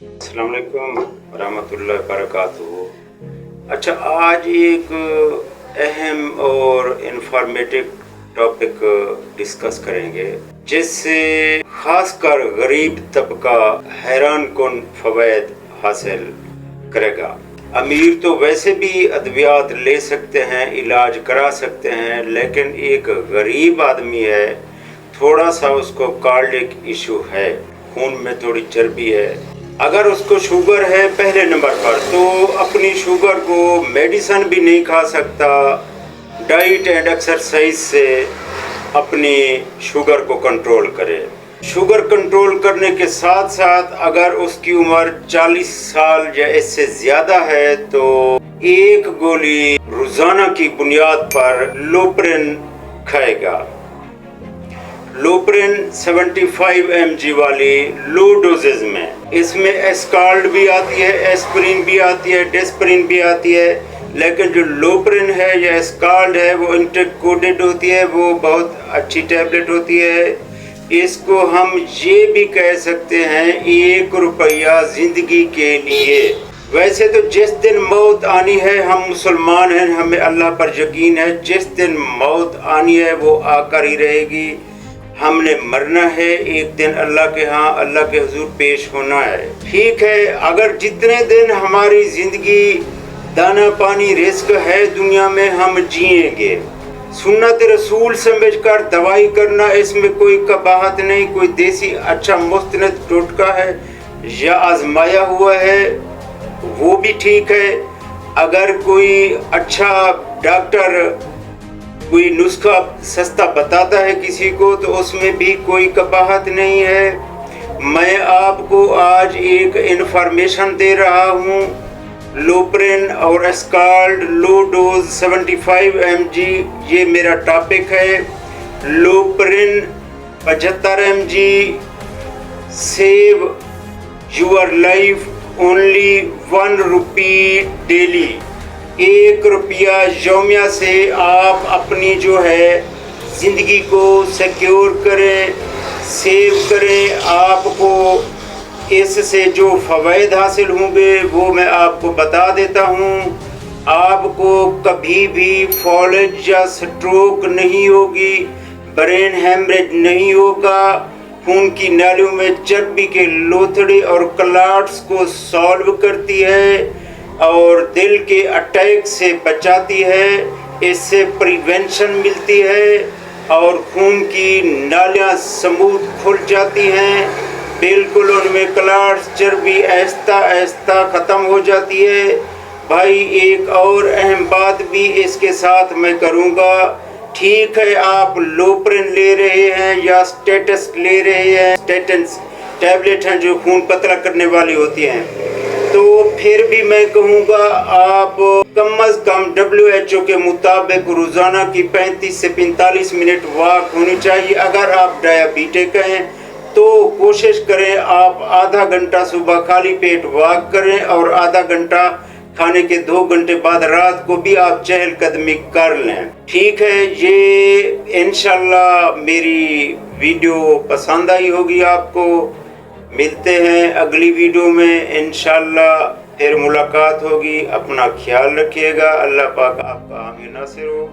अस्सलाम वालेकुम रहमतुल्लाहि वबरकातुहू। अच्छा, आज एक अहम और इंफॉर्मेटिव टॉपिक डिस्कस करेंगे जिससे खासकर गरीब तबका हैरान कुन फवायद हासिल करेगा। अमीर तो वैसे भी अद्वियात ले सकते हैं, इलाज करा सकते हैं, लेकिन एक गरीब आदमी है, थोड़ा सा उसको कार्डियक इशू है, खून में थोड़ी चर्बी है। अगर उसको शुगर है पहले नंबर पर, तो अपनी शुगर को मेडिसिन भी नहीं खा सकता, डाइट एंड एक्सरसाइज से अपनी शुगर को कंट्रोल करे। शुगर कंट्रोल करने के साथ साथ अगर उसकी उम्र 40 साल या इससे ज़्यादा है तो एक गोली रोज़ाना की बुनियाद पर लोप्रिन खाएगा। लोप्रिन 75 mg वाली लो डोजेज में। इसमें एस्काल्ड भी आती है, एस्प्रिन भी आती है, डेस्प्रिन भी आती है, लेकिन जो लोप्रिन है या एस्काल्ड है वो इंटरकोडेड होती है, वो बहुत अच्छी टैबलेट होती है। इसको हम ये भी कह सकते हैं 1 रुपया ज़िंदगी के लिए। वैसे तो जिस दिन मौत आनी है, हम मुसलमान हैं, हमें अल्लाह पर यकीन है, जिस दिन मौत आनी है वो आकर ही रहेगी। हमने मरना है, एक दिन अल्लाह के यहाँ, अल्लाह के हुजूर पेश होना है। ठीक है, अगर जितने दिन हमारी ज़िंदगी दाना पानी रिस्क है दुनिया में, हम जिएंगे। सुन्नत रसूल समझकर दवाई करना, इसमें कोई कबाहत नहीं। कोई देसी अच्छा मुस्तनद टोटका है या आजमाया हुआ है वो भी ठीक है। अगर कोई अच्छा डॉक्टर कोई नुस्खा सस्ता बताता है किसी को तो उसमें भी कोई कबाहत नहीं है। मैं आपको आज एक इन्फॉर्मेशन दे रहा हूँ। लोप्रिन और एस्काल्ड लो डोज 75 mg, ये मेरा टॉपिक है। लोप्रिन 75 mg, save your life only 1 rupee daily. 1 रुपया यौमिया से आप अपनी जो है ज़िंदगी को सिक्योर करें, सेव करें। आपको इससे जो फ़वायद हासिल होंगे वो मैं आपको बता देता हूँ। आपको कभी भी फॉलेज या स्ट्रोक नहीं होगी, ब्रेन हैमरेज नहीं होगा, खून की नालियों में चर्बी के लोथड़े और क्लॉट्स को सॉल्व करती है और दिल के अटैक से बचाती है। इससे प्रिवेंशन मिलती है और खून की नालियाँ स्मूथ खुल जाती हैं, बिल्कुल उनमें क्लॉट्स चर्बी आहिस्ता आहिस्ता ख़त्म हो जाती है। भाई, एक और अहम बात भी इसके साथ मैं करूँगा। ठीक है, आप लोप्रिन ले रहे हैं या स्टेटस ले रहे हैं, स्टेटन्स टैबलेट हैं जो खून पतला करने वाली होती हैं, तो फिर भी मैं कहूँगा आप कम अज़ कम WHO के मुताबिक रोज़ाना की 35 से 45 मिनट वॉक होनी चाहिए। अगर आप डायबिटिक हैं तो कोशिश करें आप आधा घंटा सुबह खाली पेट वॉक करें और आधा घंटा खाने के 2 घंटे बाद रात को भी आप चहलकदमी कर लें। ठीक है, ये इंशाल्लाह मेरी वीडियो पसंद आई होगी आपको। मिलते हैं अगली वीडियो में इंशाल्लाह, फिर मुलाकात होगी। अपना ख्याल रखिएगा। अल्लाह पाक आपका हामी नासिर हो।